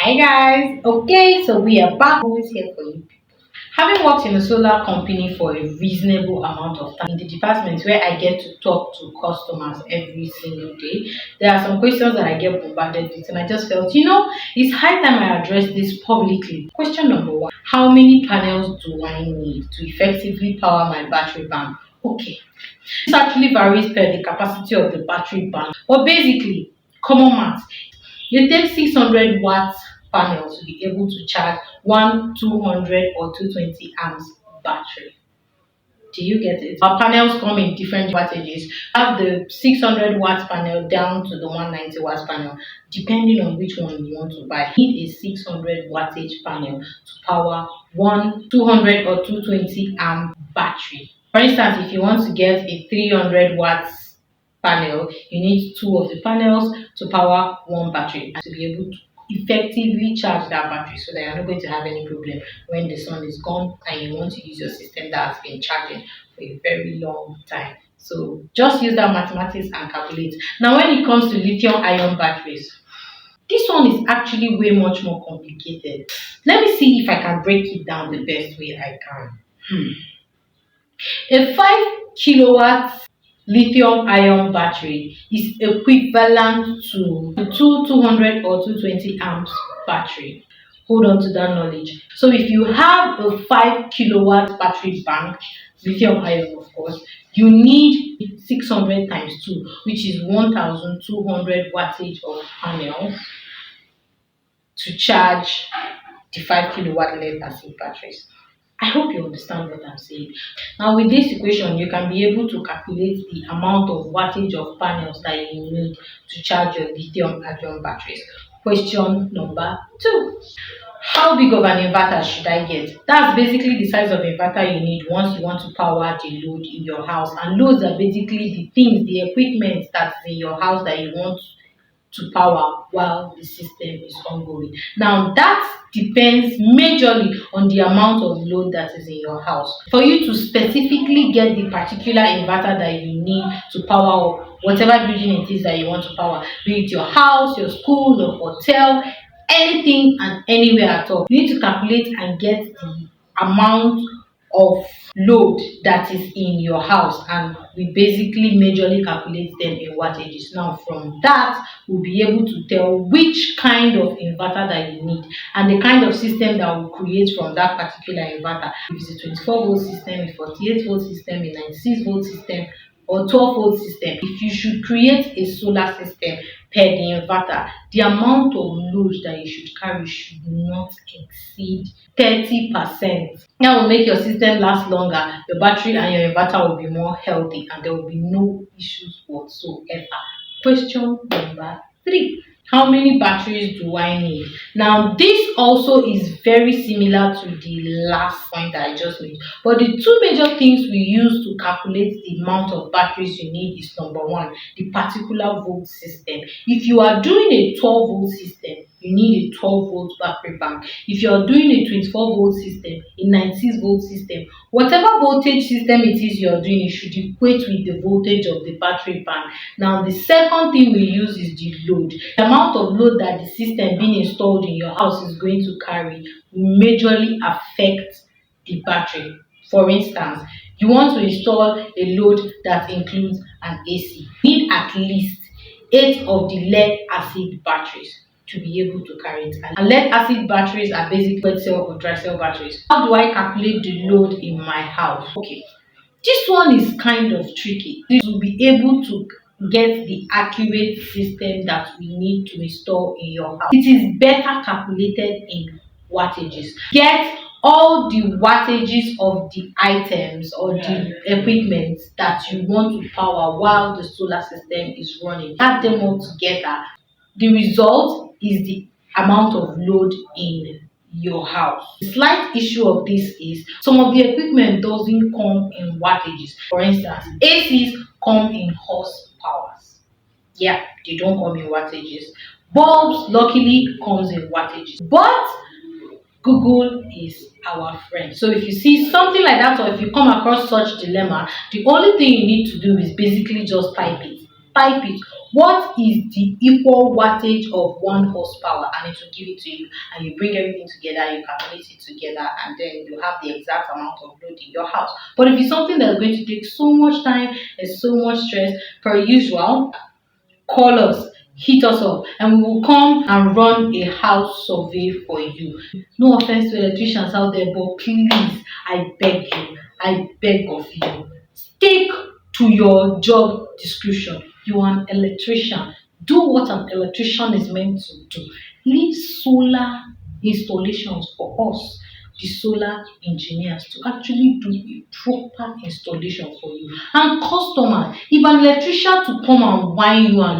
Hi guys, okay, so we are back always here for you. Having worked in a solar company for a reasonable amount of time in the department where I get to talk to customers every single day, there are some questions that I get bombarded with, and I just felt, it's high time I address this publicly. Question number one: how many panels do I need to effectively power my battery bank? Okay, this actually varies per the capacity of the battery bank, but basically, common math. You take 600 watts panel to be able to charge one 200 or 220 amps battery. Do you get it? Our panels come in different wattages. Have the 600 watts panel down to the 190 watts panel, depending on which one you want to buy. You need a 600 wattage panel to power one 200 or 220 amp battery. For instance, if you want to get a 300 watts panel, you need two of the panels to power one battery and to be able to effectively charge that battery so that you're not going to have any problem when the sun is gone and you want to use your system that has been charging for a very long time. So just use that mathematics and calculate. Now when it comes to lithium ion batteries, this one is actually way much more complicated. Let me see if I can break it down the best way I can. A 5 kilowatt lithium ion battery is equivalent to two 200 or 220 amps battery. Hold on to that knowledge. So if you have a 5 kilowatt battery bank, lithium ion of course, you need 600 times 2, which is 1200 wattage of panels to charge the 5 kilowatt lead acid batteries. I hope you understand what I'm saying. Now with this equation, you can be able to calculate the amount of wattage of panels that you need to charge your lithium-ion batteries. Question number 2. How big of an inverter should I get? That's basically the size of inverter you need once you want to power the load in your house. And loads are basically the things, the equipment that's in your house that you want to power while the system is ongoing. Now that depends majorly on the amount of load that is in your house. For you to specifically get the particular inverter that you need to power whatever building it is that you want to power, be it your house, your school, your hotel, anything and anywhere at all, you need to calculate and get the amount of load that is in your house, and we basically majorly calculate them in wattages. Now from that we'll be able to tell which kind of inverter that you need and the kind of system that will create from that particular inverter. If it's a 24 volt system, a 48 volt system, a 96 volt system, or 12 volt system. If you should create a solar system per the inverter, the amount of load that you should carry should not exceed 30%. That will make your system last longer, your battery and your inverter will be more healthy, and there will be no issues whatsoever. Question number 3. How many batteries do I need? Now this also is very similar to the last point that I just made, but the two major things we use to calculate the amount of batteries you need is number 1, the particular volt system. If you are doing a 12 volt system, you need a 12 volt battery bank. If you are doing a 24 volt system, a 96 volt system, whatever voltage system it is you are doing, it should equate with the voltage of the battery bank. Now the second thing we use is the load. The amount of load that the system being installed in your house is going to carry will majorly affect the battery. For instance, you want to install a load that includes an AC. You need at least 8 of the lead acid batteries to be able to carry it. And lead acid batteries are basically wet cell or dry cell batteries. How do I calculate the load in my house? Okay, this one is kind of tricky. This will be able to get the accurate system that we need to install in your house. It is better calculated in wattages. Get all the wattages of the items or the equipment that you want to power while the solar system is running. Add them all together. The result is the amount of load in your house. The slight issue of this is some of the equipment doesn't come in wattages. For instance, ACs come in horsepower. Yeah, they don't come in wattages. Bulbs luckily comes in wattages, but Google is our friend. So if you see something like that, or if you come across such dilemma, the only thing you need to do is basically just type it. what is the equal wattage of 1 horsepower, and it will give it to you, and you bring everything together, you calculate it together, and then you have the exact amount of load in your house. But if it's something that's going to take so much time and so much stress, per usual, call us, hit us up, and we will come and run a house survey for you. No offense to electricians out there, but please, I beg of you, stick to your job description. You are an electrician. Do what an electrician is meant to do. Leave solar installations for us, the solar engineers, to actually do a proper installation for you. And customers, if an electrician to come and whine you and